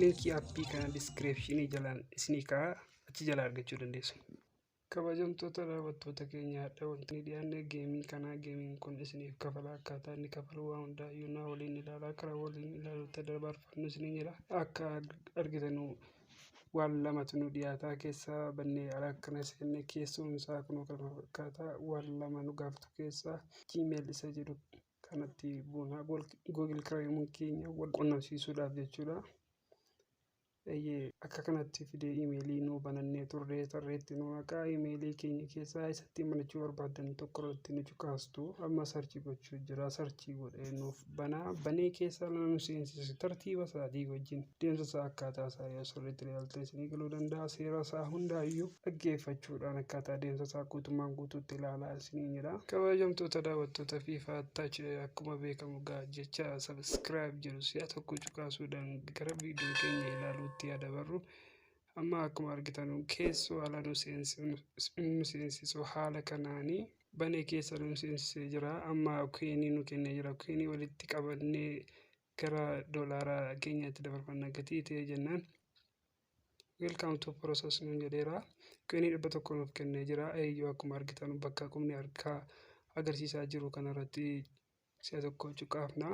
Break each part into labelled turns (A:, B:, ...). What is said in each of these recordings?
A: linkii aappii kana diskiripshinii jalaan isinii kaa'aa achi jalaa argachuu dandeessu. Kabajamtoota daawwattoota keenyaa wanti dhiyaanne geemiin kun isiniif kafala akkaataa inni kafalu waa hundaayyuu naa waliin ilaalaa karaa waliin ilaaluutti dabarfannu isiniin jedha. Akka argitanu waan lamatu nu dhiyaataa keessaa bannee ala akkana seenne keessuun isaa kunoo kana fakkaataa waan lama nu gaafatu keessaa Gmail isa jedhu kanatti buunaa Google Chrome keenya wal qunnamsiisuudhaaf jechuudha. Akka kanatti fidee imeelii nu banannee turree tarreetti nu maqaa imeelii keenya keessaa isatti manachuu barbaadan tokko irratti nu cukaastu amma sarchii gochuu jira. Sarchii godhee nuuf banee keessaa nu seensisu tartiiba isaatii wajjin deemsa isaa akkaataa isaa yoo sirriitti ilaaltee isinii galuu danda'a. Seera isaa hundaayyuu dhaggeeffachuudhaan akkaataa deemsa isaa guutummaan guutuutti ilaalaa isiniin jedha. Kabajamtoota daawwattoota fi faattaachi akkuma beekamu jecha subscribe jedhu si'a tokko cukaasuudhaan gara viidiyoo keenya ilaaluutti dabarru. Amma akkuma argitan keessoo ala nu seensisu haala kanaanii banee keessa nu seensisee jira. Amma keenii nu kennee jira. Keenii walitti qabannee gara doolaaraa keenyaatti dabarfanna gatii ta'e jennaan. Welcome to process nuun jedheera. Keenii 100 nuuf kennee jira. Akkuma argitan bakka qubni harkaa agarsiisaa jiru kanarratti si'a tokko cuqaafna.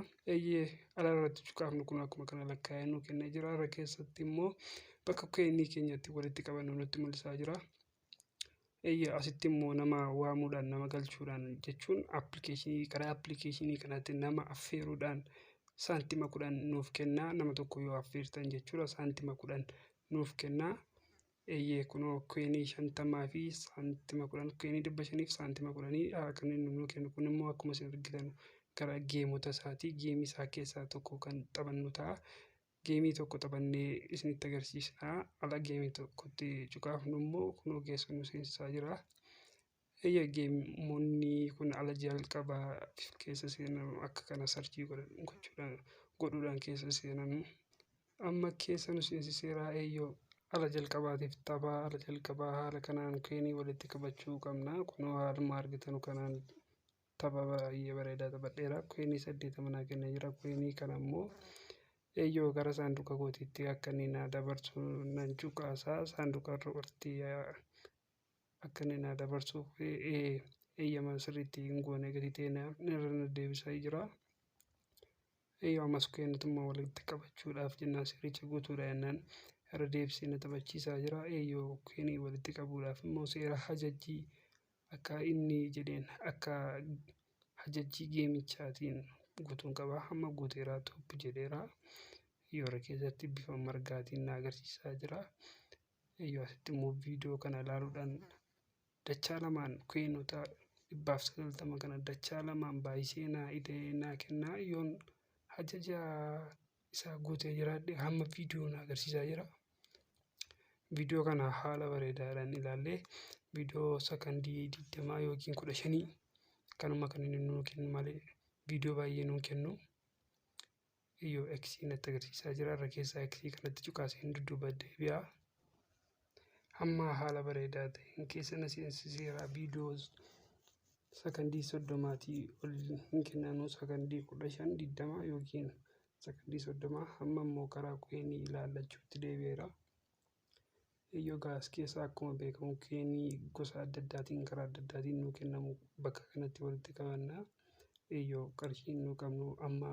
A: Ala irratti cuqaafnu kun akkuma kana lakkaa'ee nu kennee jira. Irra keessatti immoo bakka keenii keenyatti walitti qabannu nutti mul'isaa jira. Asitti immoo nama waamuudhaan nama galchuudhaan jechuun karaa appilikeeshinii kanatti nama affeeruudhaan saantima 10 nuuf kennaa. Nama tokko yoo affeertan jechuudha saantima 10 nuuf kennaa. Kunoo keenii 50 fi saantima 10 keenii 500 fi saantima 10 kan inni nu kennu kun immoo akkuma isin argitan gara geemota isaatii geemii isaa keessaa tokko kan taphannu ta'a. Geemii tokko taphannee isinitti agarsiisna. Ala geemii tokkotti cuqaafnu immoo kunoo keessa nu seensisaa jira. Geemonni kun ala jalqabaa keessa seenanu akka kana sarchii godhuudhaan keessa seenanu. Amma keessa nu seensiseera. Ala jalqabaatiif taphaa ala jalqabaa haala kanaan keenii walitti qabachuu qabna. Kunoo haaluma argitanu kanaan tapha baay'ee bareedaa taphadheera. Keenii 8 manaa kennee jira. Keenii kana immoo gara saanduqa kootiitti akka inni na dabarsu nan cuqaasaa. Saanduqa irratti akka inni na dabarsuuf eeyyama sirriitti hin goone gatii ta'e irra na deebisaa jira. Ammas keenyatuma walitti qabachuudhaaf jennaan sirriicha guutuudha jennaan irra deebisee na taphachiisaa jira. Keenii walitti qabuudhaaf immoo seera hajajjii akka inni jedheen akka hajajjii geemichaatiin guutuun qaba. Amma guuteeraa top jedheera. Yeroo keessatti bifa margaatiin na agarsiisaa jira. Asitti immoo viidiyoo kana ilaaluudhaan dachaa lamaan keenota 190 kana dachaa lamaan baay'isee na kennaa. Yoon hajaja isaa guutee jiraadhe hamma viidiyoo na agarsiisaa jira. Viidiyoo kana haala bareedaadhaan ilaallee viidiyoo sakandii 20 yookiin 15 kanuma kan inni nuu kennu malee viidiyoo baay'ee nuu kennu. X natti agarsiisaa jira. Irra keessaa X kanatti cuqaaseen dudduuba deebi'a. Amma haala bareedaa ta'een keessa na seensiseera. Viidiyoo sakandii 30 ol hin kennanu. Sakandii 15 20 yookiin sakandii 30 amma immoo karaa keenii ilaallachuutti deebi'eera. Gaas keessa akkuma beekamu keenii gosa adda addaatiin karaa adda addaatiin nuu kennamu bakka kanatti walitti qabanna. Qarshiin nuu qabnu amma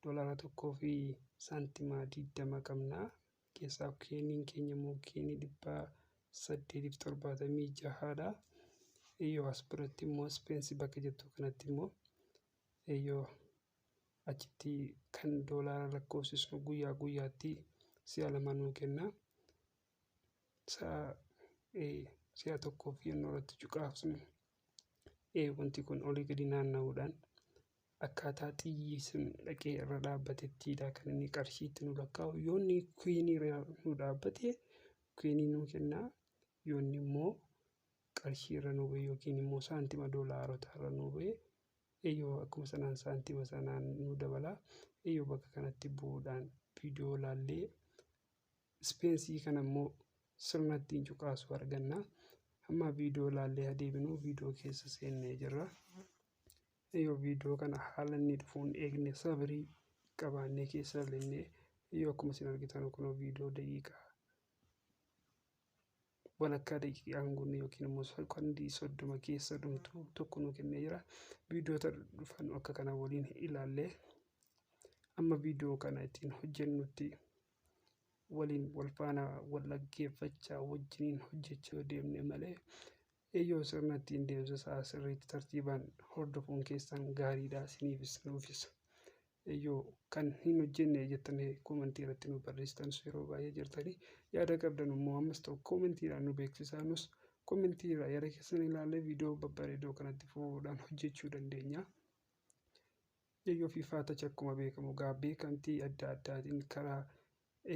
A: doolaara 1 fi saantima 20 qabna. Keessaa keeniin keenya immoo keenii 876dha. As biratti immoo speensi bakka jettu kanatti immoo achitti kan doolaara lakkoofsisnu guyyaa guyyaatti si'a 2 nuu kenna. Si'a tokkoof yennoo irratti cuqaafnu wanti kun olii gadi naanna'uudhaan akkaataa xiyyi sun dhaqee irra dhaabbatettidha kan inni qarshiitti nu lakkaa'u. Yoonni keenii irra nu dhaabbate keenii nuu kennaa. Yoonni immoo qarshii irra nu bu'e yookiin immoo saantima doolaarota irra nu bu'e akkuma sanaan saantima sanaan nu dabala. Bakka kanatti bu'uudhaan viidiyoo ilaallee speensii kana immoo sirna ittiin cuqaasu arganna. Amma viidiyoo ilaallee adeemnu viidiyoo keessa seennee jirra. Viidiyoo kana haala inni dhufuun eegne sabrii qabaannee keessa illee Iyyoo akkuma isin argitan kun viidiyoo daqiiqaa walakkaa daqiiqaan gunne yookiin immoo sekondii 30 keessa dhumtu tokko nu kennee jira. Viidiyoota dhufan akka kana waliin ilaallee amma viidiyoo kana ittiin hojjennutti waliin wal faana wal dhaggeeffachaa wajjiniin hojjechuu deemne malee iyyoo sirna ittiin deemsa isaa sirriitti tartiibaan hordofuun keessan gaariidha isiniifis nuufis. Iyyoo kan hin hojjenne jettanii koomentii irratti nu barreessitan yeroo baay'ee jirtanii yaada qabdan immoo ammas ta'u koomentiidhaan nu beeksisaa nus koomentiirraa yaada keessan ilaallee viidiyoo babbareedoo kanatti fuudhaan hojjechuu dandeenya. Iyyoo fiifaatachi akkuma beekamu beekamtii adda addaatiin karaa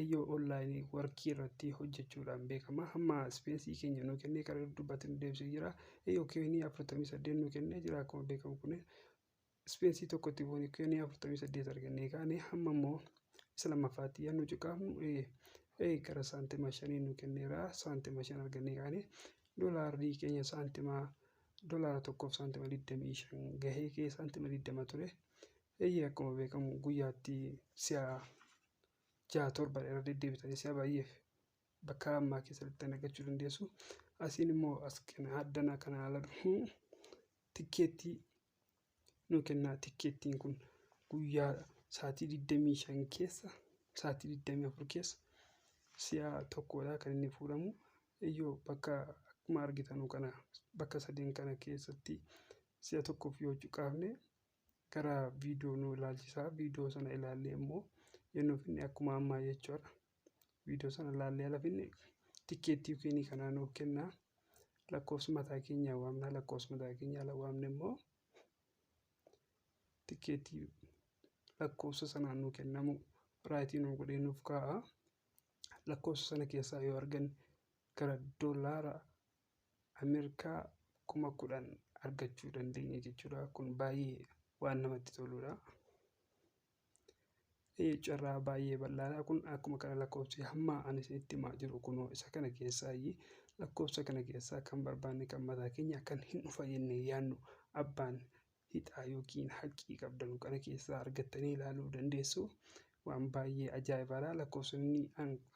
A: iyyoo onlaayinii warkii irratti hojjechuudhaan beekama. Amma ispeensii keenya nu kennee karaa dubbatiin deebisee jira. Iyyoo keenii 48 nu kennee jira akkuma beekamu kun ispeensii tokkotti bu'uun keenii 48 argannee kaane amma immoo isa lammaffaatti yaadnu ciqaafnu gara saantima 5 nu kenneera. Saantima 5 argannee kaane doolaarri keenya saantima doolaara tokkoof saantima 25 gahee kee saantima 20 ture. Akkuma beekamu guyyaatti si'a 6-7 irra deddeebitanii si'a baay'ee bakka ammaa keessatti argachuu dandeessu. Asiin immoo as haddana kana ala dhufu tikkeettii nu kennaa. Tikkeettiin kun guyyaa sa'aatii 25 keessa sa'aatii 24 keessa si'a tokkodha kan inni fuudhamu. Iyyoo bakka akkuma argitan kana bakka sadeen kana keessatti si'a tokkoof yoo ciqaafne gara viidiyoo nu ilaalchisaa. Viidiyoo sana ilaallee immoo yennoo finne akkuma ammaa jechuudha. Viidiyoo sana ilaallee ala finne tikkeettii keenii kanaa nuuf kennaa. Lakkoofsa mataa keenyaa waamna. Lakkoofsa mataa keenyaa ala waamne immoo tikkeettii lakkoofsa sanaan nu kennamu raayitii nu godhee nuuf kaa'a. Lakkoofsa sana keessaa yoo argan gara doolaara Ameerikaa 10,000 argachuu dandeenya jechuudha. Kun baay'ee waan namatti toludha. Carraa baay'ee bal'aadha kun akkuma kana lakkoofsi hamma ani isinitti himaa jiru kunoo isa kana keessaa lakkoofsa kana keessaa kan barbaanne kan mataa keenya kan hin dhufa jennee yaadnu abbaan hixaa yookiin haqqii qabdanu kana keessaa argattanii ilaaluu dandeessu. Waan baay'ee ajaa'ibaadha.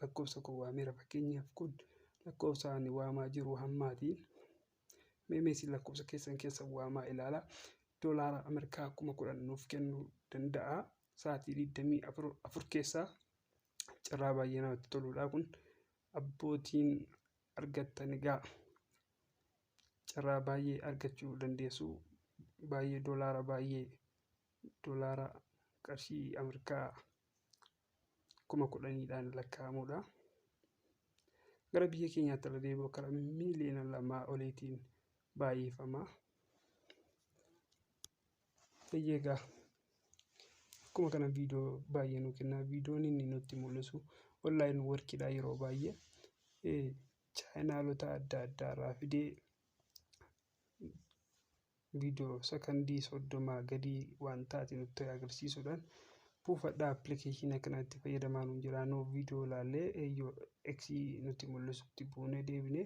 A: Lakkoofsa koo waameera fakkeenyaaf kun lakkoofsa ani waamaa jiru hammaatiin meemeesii lakkoofsa keessan keessa waamaa ilaala. Doolaara Ameerikaa 10,000 nuuf kennuu danda'a. Sa'aatii 24 keessaa carraa baay'ee namatti toludha kun abbootiin argattan egaa carraa baay'ee argachuu dandeessu. Baay'ee doolaara qarshii Ameerikaa 10,000dhaan lakkaa'amudha. Gara biyya keenyaatti ala deebi'u karaa miiliyoona 2 oliitiin baay'ifama. Egaa akkuma kana viidiyoo baay'ee nu kenna. Viidiyoon inni nutti mul'isu onlaayinii warkiidha. Yeroo baay'ee chaanaalota adda addaa irraa fidee viidiyoo sekondii 30 gadii waan taate nutti agarsiisuudhaan buufadhaa appilikeeshinii kanatti fayyadamaa nu jira. Nuu viidiyoo ilaallee iyyoo eksii nutti mul'isutti buunee deebinee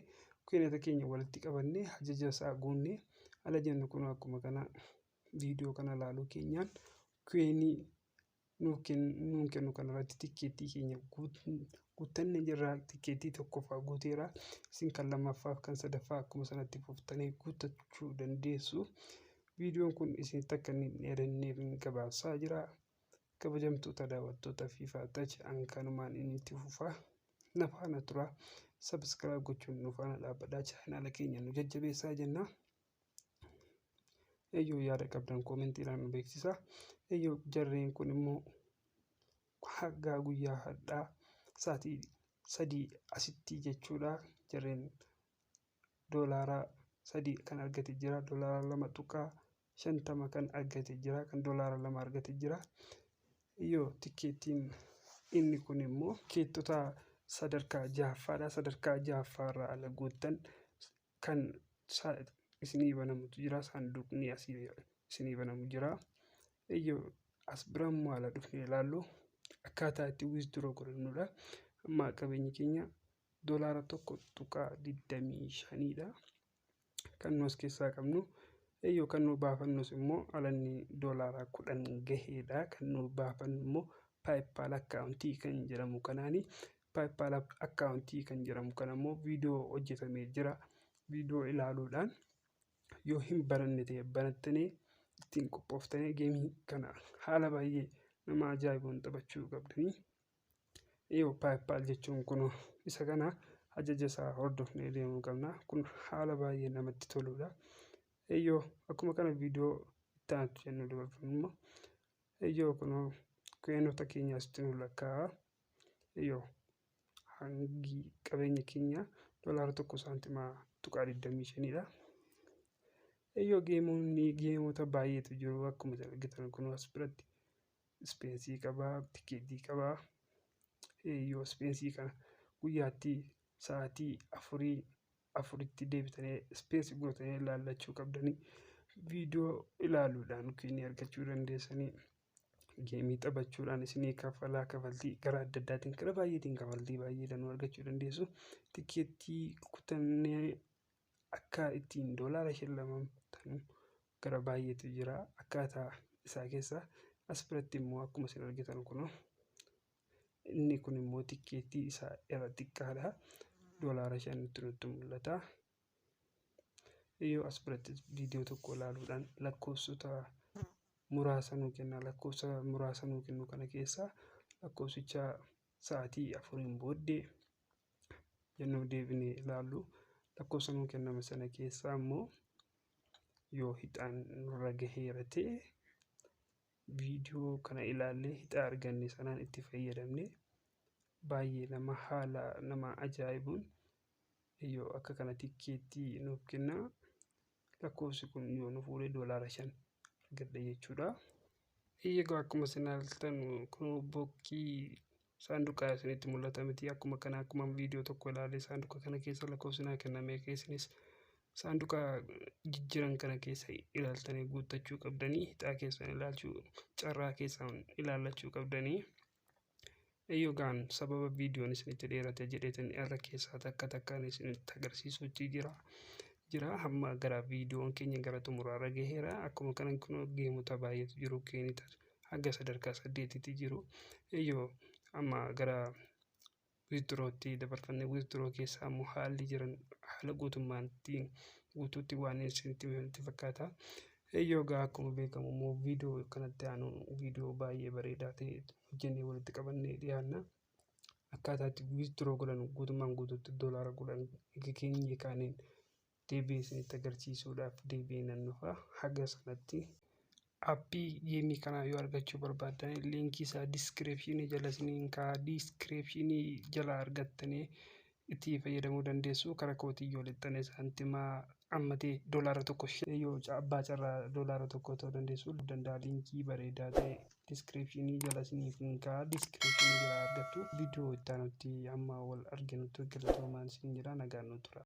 A: keenyata keenya walitti qabannee ajaja isaa guunnee ala jennu kun akkuma kana viidiyoo kana ilaaluu keenyaan keenii nuuf kennu kanarratti tikkeettii keenya guuttannee jirra. Tikkeettii tokkoffaa guuteera. Isin kan lammaffaaf kan sadaffaa akkuma sanatti fuuftanii guuttachuu dandeessu. Viidiyoon kun isinitti akka hin dheeranneef gabaabsaa jira. Kabajamtoota daawwattoota fiifaatachi kanumaan inni itti fufaa. Na faana tura. Subscribe gochuun nu faana dhaabadhaa. Chaanaala keenya nu jajjabeessaa jenna. Iyyoo yaada qabdan koomentiidhaan nu beeksisaa. Iyyoo jarreen kun immoo haggaa guyyaa hadhaa sa'aatii 3 asitti jechuudha. Jarreen doolaara 3 kan argate jira. Doolaara 2.50 kan argate jira. Kan doolaara 2 argate jira. Iyyoo tikkeettiin inni kun immoo tikkeettota sadarkaa 6ffaadha. Sadarkaa 6ffaarraa ala guuttan kan isinii banamutu jira. Saanduqni asii isinii banamu jira. Iyyoo as birammoo ala dhufnee ilaallu akkaataa itti wiisduroo godhannudha. Amma qabeenyi keenya doolaara 1.25dha. Kan nu as keessaa qabnu. Iyyoo kan nu baafannus immoo alanni doolaara 10 gaheedha. Kan nu baafannu immoo PayPal akkaawuntii kan jedhamu kanaani PayPal akkaawuntii kan jedhamu kana immoo viidiyoo hojjetamee jira. Viidiyoo ilaaluudhaan yoo hin baranne ta'e barattanii ittiin qophooftanii geemii kana haala baay'ee nama ajaa'ibuun taphachuu qabdanii. PayPal jechuun kun isa kana ajaja isaa hordofnee deemuu qabna. Kun haala baay'ee namatti toludha. Akkuma kana viidiyoo itti aantu jennuu dabarfannu kun keenyota keenya asitti nu lakkaa'a. Hangi qabeenya keenya $1.25dha. Geemota baay'eetu jiru. Akkuma argitan kun as biratti ispeensii qabaa, tikeetii qabaa. Ispeensii kana guyyaatti sa'aatii afuritti deebitanii ispeensii gootanii ilaallachuu qabdanii. Viidiyoo ilaaluudhaan keenya argachuu dandeessanii. Geemii taphachuudhaan isinii kafaltii gara adda addaatiin karaa baay'eetiin kafaltii baay'eedhaan argachuu dandeessu. Tikeetii kutannee akka ittiin doolaara shallamamu gara baay'eetu jira. Akkaataa isaa keessa as biratti immoo akkuma isin argitan kun inni kun immoo tikeetii isaa irra xiqqaadha. Doolaara 5 nutti mul'ata. As biratti viidiyoo tokko ilaaluudhaan lakkoofsota muraasa nuu kenna. Lakkoofsa muraasa nuu kennu kana keessa lakkoofsicha sa'aatii 4 booddee yennuu deebinee ilaallu lakkoofsa nuu kenname sana keessaa immoo yoo hixaan nurra gaheera ta'e viidiyoo kana ilaallee hixaa arganne sanaan itti fayyadamne baay'ee nama ajaa'ibuun akka kana tikeetii nuuf kenna. Lakkoofsi kun yoo nu fuudhee doolaara 5 argadha jechuudha. Akkuma isin argitan kun bokkii saanduqa isinitti mul'ata miti. Akkuma viidiyoo tokko ilaalee saanduqa kana keessa lakkoofsi naa kenname keessinis saanduqa jijjiiran kana keessa ilaaltanii guuttachuu qabdanii. Hixaa keessan ilaalchuu carraa keessan ilaallachuu qabdanii. Sababa viidiyoon isinitti dheerate jedheetan irra keessaa takkaan isinitti agarsiisuutti jira. Hamma gara viidiyoon keenya gara xumuraarra gaheera. Akkuma kana kun geemota baay'eetu jiru. Keenita hanga sadarkaa 8tti jiru. Amma gara wiistirootti dabarfannee wiistiroo keessaa immoo haalli jiran haala guutuutti waan isinitti fakkaata. Akkuma beekamu immoo viidiyoo kanatti aanu viidiyoo baay'ee bareedaa ta'e hojjennee walitti qabannee dhiyaanna. Akkaataa itti wiistiroo godhan guutummaan guutuutti doolaara 10 keenya kaaniin deebi'ee isinitti agarsiisuudhaaf deebi'ee nan dhufa. Haga sanatti aappii geemii kanaa yoo argachuu barbaaddan liinkii isaa diskiriipshinii jala isiniin kaa'aa. Diskiriipshinii jala argattanii itti fayyadamuu dandeessu. Karaa kootii yoo lixxanii saantimaa ammatee doolaara 1 abbaa carraa doolaara 1 ta'uu danda'a. Liinkii bareedaa ta'e diskiriipshinii jala isiniif kaa'aa. Diskiriipshinii jala argattu. Viidiyoo itti aanutti amma wal arginutti galatoomaa isin jedha. Nagaan nu tura.